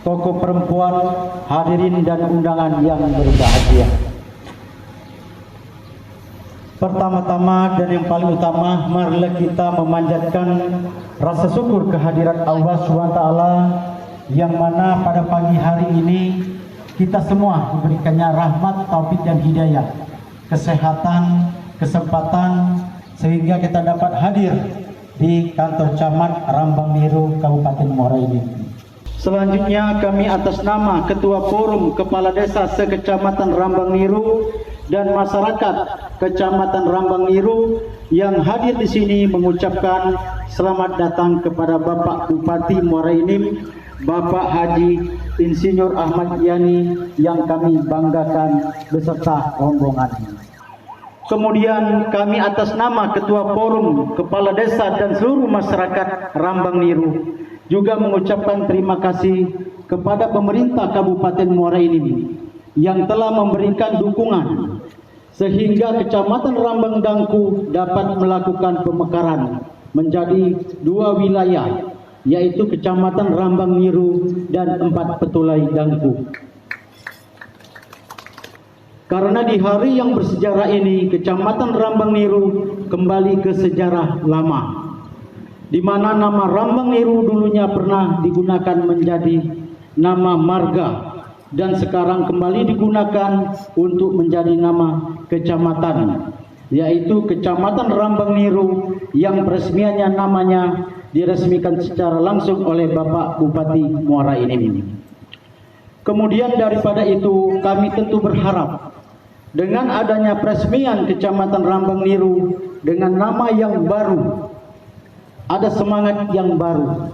tokoh perempuan, hadirin dan undangan yang berbahagia. Pertama-tama dan yang paling utama, marilah kita memanjatkan rasa syukur kehadirat Allah SWT yang mana pada pagi hari ini kita semua diberikannya rahmat, taufik dan hidayah, kesehatan, kesempatan sehingga kita dapat hadir di kantor camat Rambang Niru Kabupaten Muara Enim. Selanjutnya kami atas nama Ketua Forum Kepala Desa se-Kecamatan Rambang Niru dan masyarakat Kecamatan Rambang Niru yang hadir di sini mengucapkan selamat datang kepada Bapak Bupati Muara Enim, Bapak Haji Insinyur Ahmad Yani yang kami banggakan beserta rombongannya. Kemudian kami atas nama Ketua Forum Kepala Desa dan seluruh masyarakat Rambang Niru juga mengucapkan terima kasih kepada pemerintah Kabupaten Muara Enim yang telah memberikan dukungan sehingga Kecamatan Rambang Dangku dapat melakukan pemekaran menjadi 2 wilayah, yaitu Kecamatan Rambang Niru dan 4 Petulai Dangku. Karena di hari yang bersejarah ini Kecamatan Rambang Niru kembali ke sejarah lama, di mana nama Rambang Niru dulunya pernah digunakan menjadi nama marga dan sekarang kembali digunakan untuk menjadi nama kecamatan, yaitu Kecamatan Rambang Niru yang peresmiannya namanya diresmikan secara langsung oleh Bapak Bupati Muara Enim. Kemudian daripada itu kami tentu berharap dengan adanya peresmian Kecamatan Rambang Niru dengan nama yang baru, ada semangat yang baru.